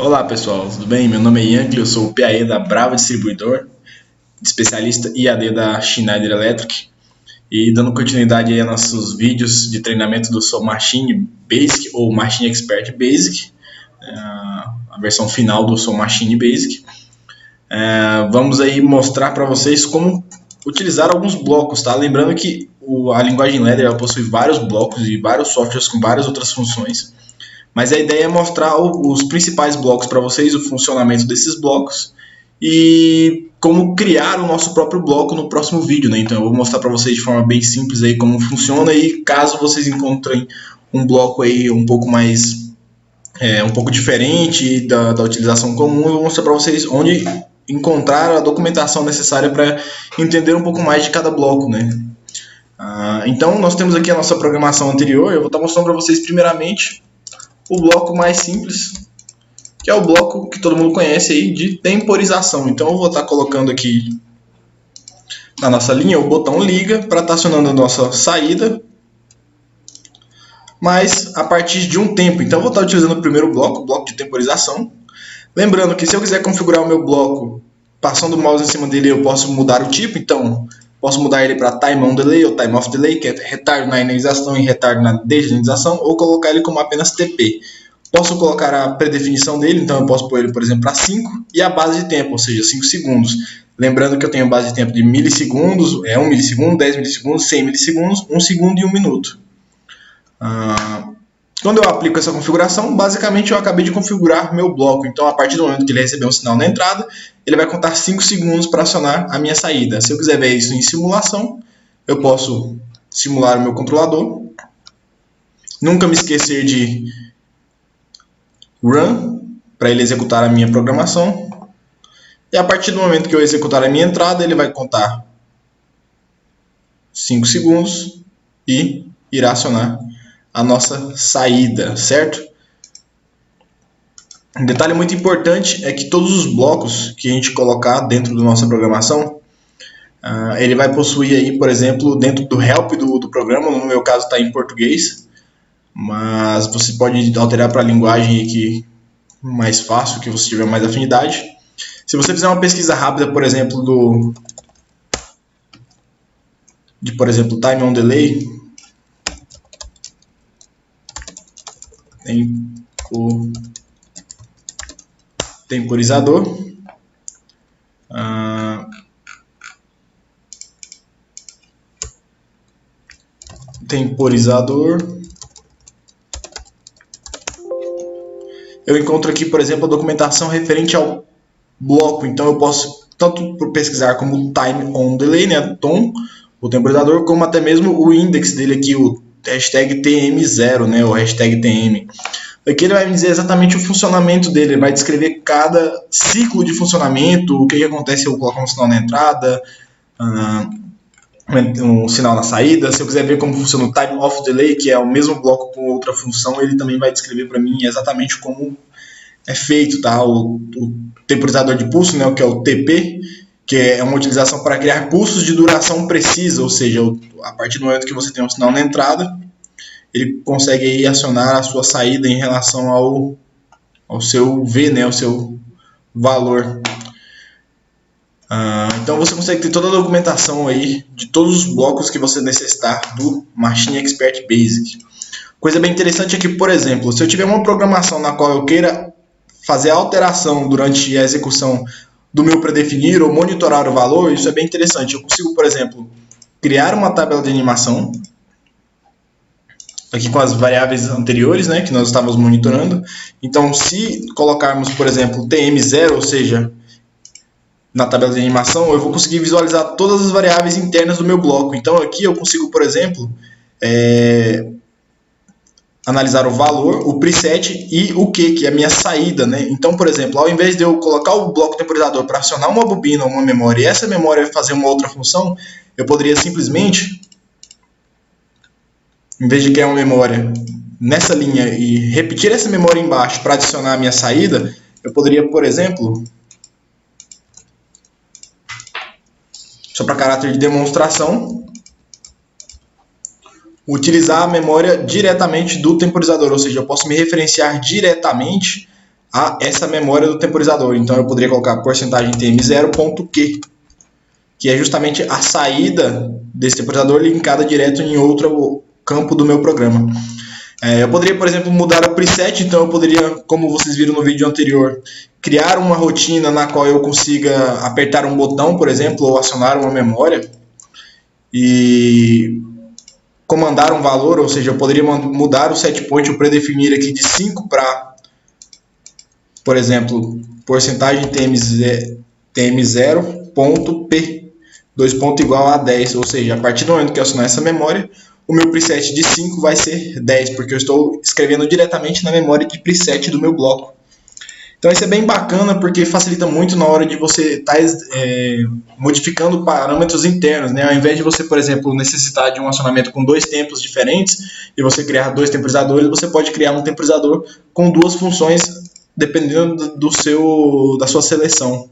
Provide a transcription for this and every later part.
Olá pessoal, tudo bem? Meu nome é Yankee, eu sou o PAE da Brava Distribuidor, especialista IAD da Schneider Electric. E dando continuidade aí a nossos vídeos de treinamento do Soul Machine Basic ou Machine Expert Basic, a versão final do Soul Machine Basic. Vamos aí mostrar para vocês como utilizar alguns blocos, tá? Lembrando que a linguagem Ladder ela possui vários blocos e vários softwares com várias outras funções. Mas a ideia é mostrar os principais blocos para vocês, o funcionamento desses blocos e como criar o nosso próprio bloco no próximo vídeo, né? Então eu vou mostrar para vocês de forma bem simples aí como funciona e caso vocês encontrem um bloco aí um pouco mais um pouco diferente da utilização comum, eu vou mostrar para vocês onde encontrar a documentação necessária para entender um pouco mais de cada bloco, né? Então nós temos aqui a nossa programação anterior. Eu vou estar mostrando para vocês primeiramente o bloco mais simples, que é o bloco que todo mundo conhece aí de temporização. Então eu vou estar colocando aqui na nossa linha o botão liga para estar acionando a nossa saída, mas a partir de um tempo. Então eu vou estar utilizando o primeiro bloco, o bloco de temporização. Lembrando que se eu quiser configurar o meu bloco, passando o mouse em cima dele eu posso mudar o tipo, então posso mudar ele para Time On Delay ou Time Off Delay, que é retardo na inicialização e retardo na desinicialização, ou colocar ele como apenas TP. Posso colocar a predefinição dele, então eu posso pôr ele, por exemplo, para 5 e a base de tempo, ou seja, 5 segundos. Lembrando que eu tenho base de tempo de milissegundos, 1 milissegundo, 10 milissegundos, 100 milissegundos, 1 segundo e 1 minuto. Quando eu aplico essa configuração, basicamente eu acabei de configurar meu bloco. Então, a partir do momento que ele receber um sinal na entrada, ele vai contar 5 segundos para acionar a minha saída. Se eu quiser ver isso em simulação, eu posso simular o meu controlador. Nunca me esquecer de run, para ele executar a minha programação. E a partir do momento que eu executar a minha entrada, ele vai contar 5 segundos e irá acionar a nossa saída, certo? Um detalhe muito importante é que todos os blocos que a gente colocar dentro da nossa programação, ele vai possuir aí, por exemplo, dentro do help do programa, no meu caso está em português, mas você pode alterar para a linguagem que mais fácil, que você tiver mais afinidade. Se você fizer uma pesquisa rápida, por exemplo, por exemplo, Time On Delay, temporizador, eu encontro aqui, por exemplo, a documentação referente ao bloco. Então eu posso tanto pesquisar como Time On Delay, né, tom, o temporizador, como até mesmo o index dele aqui, o hashtag TM0, né, o hashtag TM. Aqui ele vai me dizer exatamente o funcionamento dele, ele vai descrever cada ciclo de funcionamento, o que acontece se eu colocar um sinal na entrada, um sinal na saída. Se eu quiser ver como funciona o Time Off Delay, que é o mesmo bloco com outra função, ele também vai descrever para mim exatamente como é feito, tá? O temporizador de pulso, né, que é o TP, que é uma utilização para criar pulsos de duração precisa, ou seja, a partir do momento que você tem um sinal na entrada, ele consegue aí acionar a sua saída em relação ao seu V, né, ao seu valor. Então você consegue ter toda a documentação aí de todos os blocos que você necessitar do Machine Expert Basic. Coisa bem interessante é que, por exemplo, se eu tiver uma programação na qual eu queira fazer alteração durante a execução do meu predefinir ou monitorar o valor, isso é bem interessante. Eu consigo, por exemplo, criar uma tabela de animação aqui com as variáveis anteriores, né, que nós estávamos monitorando. Então, se colocarmos, por exemplo, TM0, ou seja, na tabela de animação, eu vou conseguir visualizar todas as variáveis internas do meu bloco. Então, aqui eu consigo, por exemplo, analisar o valor, o preset e o que é a minha saída, né? Então, por exemplo, ao invés de eu colocar o bloco temporizador para acionar uma bobina ou uma memória e essa memória fazer uma outra função, eu poderia simplesmente, em vez de criar uma memória nessa linha e repetir essa memória embaixo para adicionar a minha saída, eu poderia, por exemplo, só para caráter de demonstração, utilizar a memória diretamente do temporizador, ou seja, eu posso me referenciar diretamente essa memória do temporizador. Então eu poderia colocar porcentagem TM0.Q, que é justamente a saída desse temporizador linkada direto em outro campo do meu programa. Eu poderia, por exemplo, mudar o preset, então eu poderia, como vocês viram no vídeo anterior, criar uma rotina na qual eu consiga apertar um botão, por exemplo, ou acionar uma memória e comandar um valor, ou seja, eu poderia mudar o set point, eu predefinir aqui de 5 para, por exemplo, porcentagem TM0.P, 2 ponto igual a 10, ou seja, a partir do momento que eu acionar essa memória, o meu preset de 5 vai ser 10, porque eu estou escrevendo diretamente na memória de preset do meu bloco. Então isso é bem bacana, porque facilita muito na hora de você estar modificando parâmetros internos, né? Ao invés de você, por exemplo, necessitar de um acionamento com 2 tempos diferentes e você criar 2 temporizadores, você pode criar um temporizador com 2 funções, dependendo da sua seleção.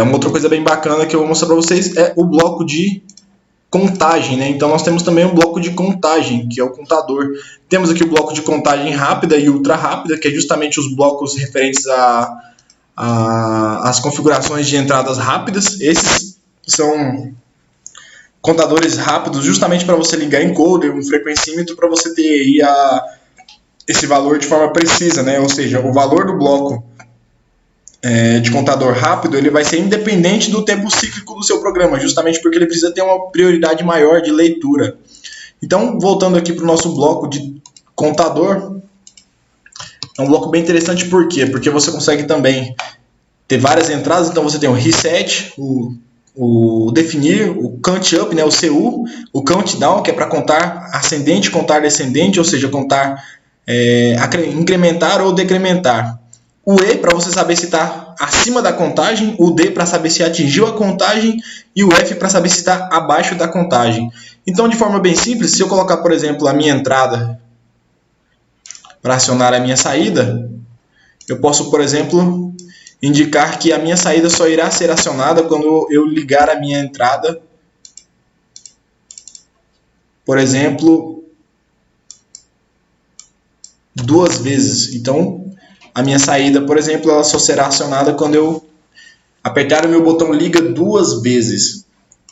Uma outra coisa bem bacana que eu vou mostrar para vocês é o bloco de contagem, né? Então nós temos também um bloco de contagem, que é o contador. Temos aqui o bloco de contagem rápida e ultra rápida, que é justamente os blocos referentes às configurações de entradas rápidas. Esses são contadores rápidos justamente para você ligar encoder, um frequencímetro, para você ter aí esse valor de forma precisa, né? Ou seja, o valor do bloco de contador rápido, ele vai ser independente do tempo cíclico do seu programa, justamente porque ele precisa ter uma prioridade maior de leitura. Então, voltando aqui para o nosso bloco de contador, é um bloco bem interessante, por quê? Porque você consegue também ter várias entradas, então você tem o reset, o definir, o count up, né, o CU, o countdown, que é para contar ascendente, contar descendente, ou seja, contar, incrementar ou decrementar. O E para você saber se está acima da contagem, o D para saber se atingiu a contagem e o F para saber se está abaixo da contagem. Então, de forma bem simples, se eu colocar, por exemplo, a minha entrada para acionar a minha saída, eu posso, por exemplo, indicar que a minha saída só irá ser acionada quando eu ligar a minha entrada, por exemplo, 2 vezes. Então, a minha saída, por exemplo, ela só será acionada quando eu apertar o meu botão liga 2 vezes.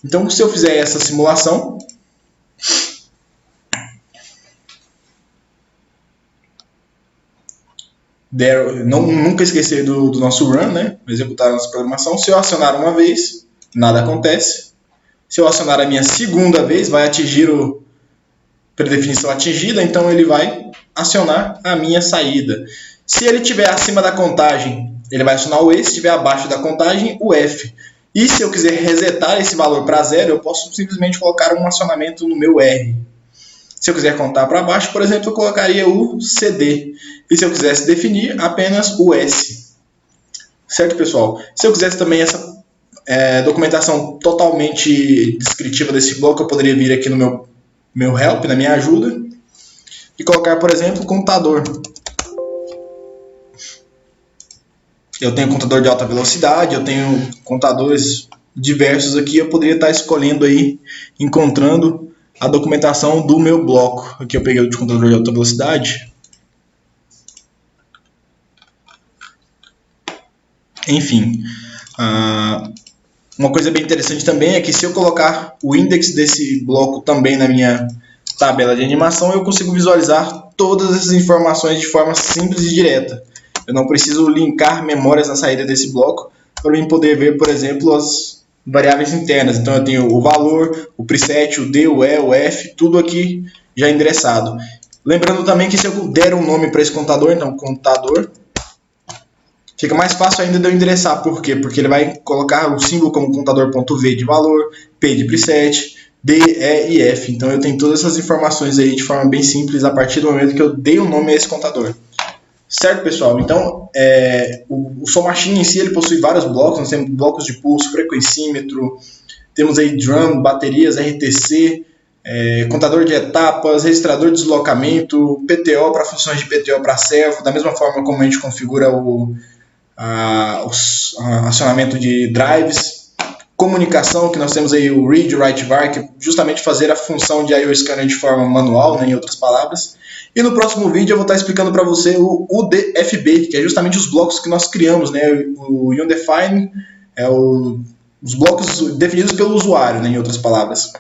Então, se eu fizer essa simulação, nunca esquecer do nosso run, né? Executar a nossa programação. Se eu acionar uma vez, nada acontece. Se eu acionar a minha segunda vez, vai atingir o predefinição atingida, então ele vai acionar a minha saída. Se ele estiver acima da contagem, ele vai acionar o E. Se estiver abaixo da contagem, o F. E se eu quiser resetar esse valor para 0, eu posso simplesmente colocar um acionamento no meu R. Se eu quiser contar para baixo, por exemplo, eu colocaria o CD. E se eu quisesse definir, apenas o S. Certo, pessoal? Se eu quisesse também essa documentação totalmente descritiva desse bloco, eu poderia vir aqui no meu help, na minha ajuda, e colocar, por exemplo, contador. Eu tenho contador de alta velocidade, eu tenho contadores diversos aqui, eu poderia estar escolhendo aí, encontrando a documentação do meu bloco. Aqui eu peguei o de contador de alta velocidade. Enfim, uma coisa bem interessante também é que se eu colocar o index desse bloco também na minha tabela de animação, eu consigo visualizar todas essas informações de forma simples e direta. Eu não preciso linkar memórias na saída desse bloco para mim poder ver, por exemplo, as variáveis internas. Então eu tenho o valor, o preset, o D, o E, o F, tudo aqui já endereçado. Lembrando também que se eu der um nome para esse contador, então contador, fica mais fácil ainda de eu endereçar. Por quê? Porque ele vai colocar o símbolo como contador.v de valor, P de preset, D, E e F. Então eu tenho todas essas informações aí de forma bem simples a partir do momento que eu dei o nome a esse contador. Certo, pessoal? Então, o Soul Machine em si ele possui vários blocos. Nós temos blocos de pulso, frequencímetro, temos aí drum, baterias, RTC, contador de etapas, registrador de deslocamento, PTO para funções de PTO para servo, da mesma forma como a gente configura o acionamento de drives. comunicação, que nós temos aí o read, write, var, que é justamente fazer a função de I/O Scanner de forma manual, né, em outras palavras. E no próximo vídeo eu vou estar explicando para você o UDFB, que é justamente os blocos que nós criamos, né, o Undefined é os blocos definidos pelo usuário, né, em outras palavras.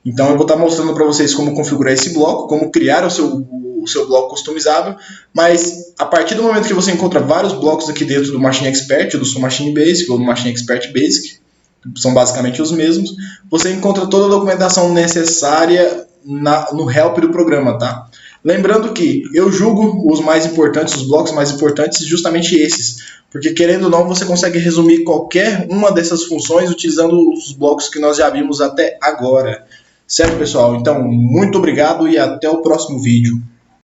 Então eu vou estar mostrando para vocês como configurar esse bloco, como criar o seu bloco customizável, mas a partir do momento que você encontra vários blocos aqui dentro do Machine Expert, do seu Machine Basic ou do Machine Expert Basic, são basicamente os mesmos, você encontra toda a documentação necessária no help do programa, tá? Lembrando que eu julgo os mais importantes, os blocos mais importantes, justamente esses, porque querendo ou não, você consegue resumir qualquer uma dessas funções utilizando os blocos que nós já vimos até agora. Certo, pessoal? Então, muito obrigado e até o próximo vídeo.